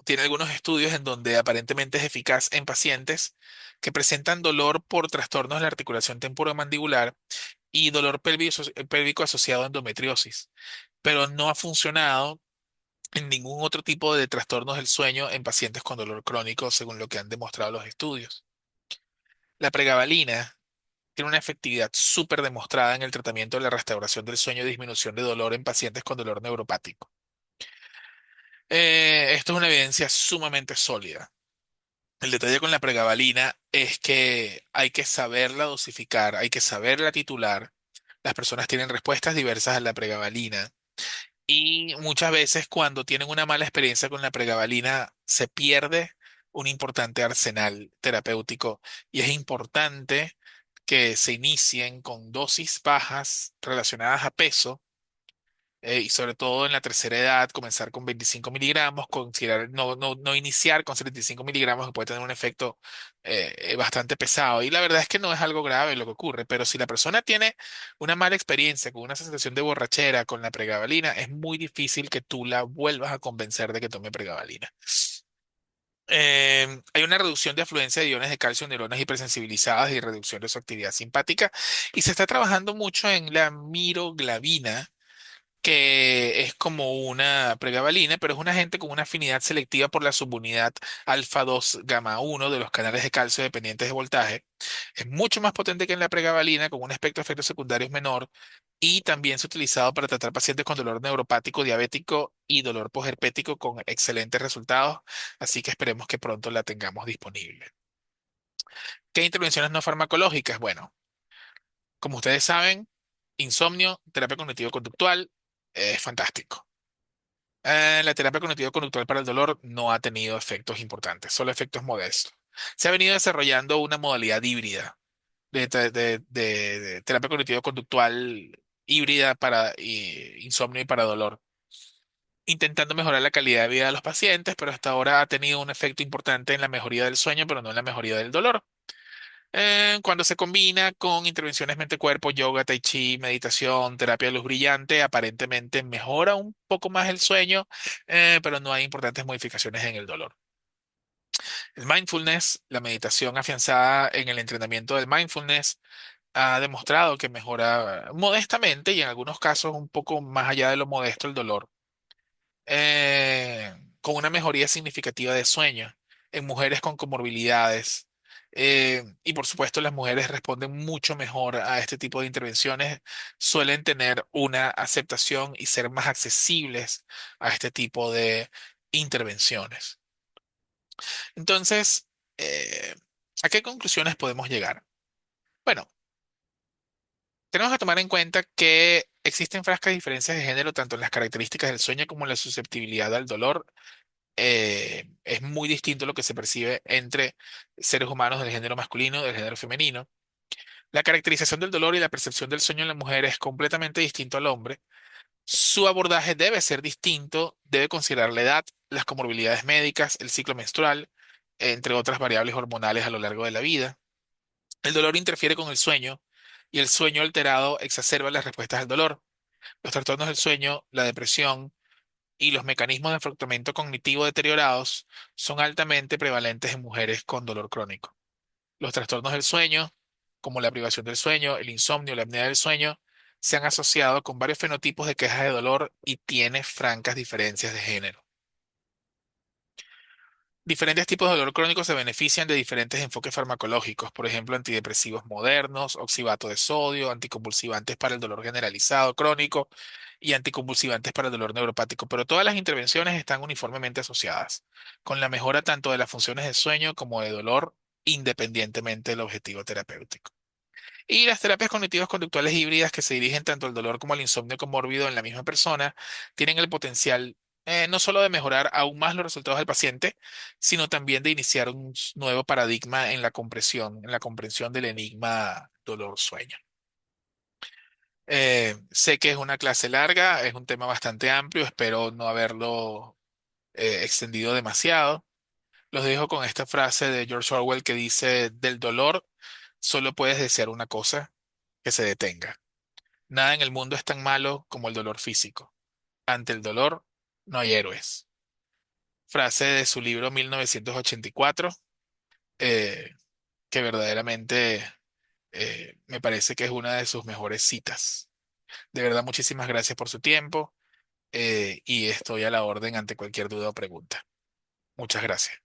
tiene algunos estudios en donde aparentemente es eficaz en pacientes que presentan dolor por trastornos de la articulación temporomandibular y dolor pélvico asociado a endometriosis, pero no ha funcionado en ningún otro tipo de trastornos del sueño en pacientes con dolor crónico, según lo que han demostrado los estudios. La pregabalina tiene una efectividad súper demostrada en el tratamiento de la restauración del sueño y disminución de dolor en pacientes con dolor neuropático. Esto es una evidencia sumamente sólida. El detalle con la pregabalina es que hay que saberla dosificar, hay que saberla titular. Las personas tienen respuestas diversas a la pregabalina. Y muchas veces cuando tienen una mala experiencia con la pregabalina, se pierde un importante arsenal terapéutico y es importante que se inicien con dosis bajas relacionadas a peso y sobre todo en la tercera edad, comenzar con 25 miligramos, considerar no iniciar con 75 miligramos que puede tener un efecto bastante pesado. Y la verdad es que no es algo grave lo que ocurre, pero si la persona tiene una mala experiencia con una sensación de borrachera con la pregabalina, es muy difícil que tú la vuelvas a convencer de que tome pregabalina. Hay una reducción de afluencia de iones de calcio en neuronas hipersensibilizadas y reducción de su actividad simpática. Y se está trabajando mucho en la miroglabina, que es como una pregabalina, pero es un agente con una afinidad selectiva por la subunidad alfa 2 gamma uno de los canales de calcio dependientes de voltaje. Es mucho más potente que en la pregabalina, con un espectro de efectos secundarios menor, y también se ha utilizado para tratar pacientes con dolor neuropático, diabético y dolor posherpético con excelentes resultados, así que esperemos que pronto la tengamos disponible. ¿Qué intervenciones no farmacológicas? Bueno, como ustedes saben, insomnio, terapia cognitivo-conductual, es fantástico. La terapia cognitivo-conductual para el dolor no ha tenido efectos importantes, solo efectos modestos. Se ha venido desarrollando una modalidad híbrida de terapia cognitivo-conductual híbrida para insomnio y para dolor, intentando mejorar la calidad de vida de los pacientes, pero hasta ahora ha tenido un efecto importante en la mejoría del sueño, pero no en la mejoría del dolor. Cuando se combina con intervenciones mente-cuerpo, yoga, tai chi, meditación, terapia de luz brillante, aparentemente mejora un poco más el sueño, pero no hay importantes modificaciones en el dolor. El mindfulness, la meditación afianzada en el entrenamiento del mindfulness, ha demostrado que mejora modestamente y en algunos casos un poco más allá de lo modesto el dolor, con una mejoría significativa de sueño en mujeres con comorbilidades. Y por supuesto, las mujeres responden mucho mejor a este tipo de intervenciones, suelen tener una aceptación y ser más accesibles a este tipo de intervenciones. Entonces, ¿a qué conclusiones podemos llegar? Bueno, tenemos que tomar en cuenta que existen frascas diferencias de género tanto en las características del sueño como en la susceptibilidad al dolor. Es muy distinto lo que se percibe entre seres humanos del género masculino y del género femenino. La caracterización del dolor y la percepción del sueño en la mujer es completamente distinto al hombre. Su abordaje debe ser distinto, debe considerar la edad, las comorbilidades médicas, el ciclo menstrual, entre otras variables hormonales a lo largo de la vida. El dolor interfiere con el sueño y el sueño alterado exacerba las respuestas al dolor. Los trastornos del sueño, la depresión, y los mecanismos de afrontamiento cognitivo deteriorados son altamente prevalentes en mujeres con dolor crónico. Los trastornos del sueño como la privación del sueño, el insomnio, la apnea del sueño, se han asociado con varios fenotipos de quejas de dolor y tiene francas diferencias de género. Diferentes tipos de dolor crónico se benefician de diferentes enfoques farmacológicos, por ejemplo, antidepresivos modernos, oxibato de sodio, anticonvulsivantes para el dolor generalizado crónico y anticonvulsivantes para el dolor neuropático, pero todas las intervenciones están uniformemente asociadas con la mejora tanto de las funciones de sueño como de dolor, independientemente del objetivo terapéutico. Y las terapias cognitivas conductuales híbridas que se dirigen tanto al dolor como al insomnio comórbido en la misma persona tienen el potencial no solo de mejorar aún más los resultados del paciente, sino también de iniciar un nuevo paradigma en la comprensión del enigma dolor-sueño. Sé que es una clase larga, es un tema bastante amplio, espero no haberlo extendido demasiado. Los dejo con esta frase de George Orwell que dice, del dolor solo puedes desear una cosa, que se detenga. Nada en el mundo es tan malo como el dolor físico. Ante el dolor no hay héroes. Frase de su libro 1984, eh, que verdaderamente me parece que es una de sus mejores citas. De verdad, muchísimas gracias por su tiempo y estoy a la orden ante cualquier duda o pregunta. Muchas gracias.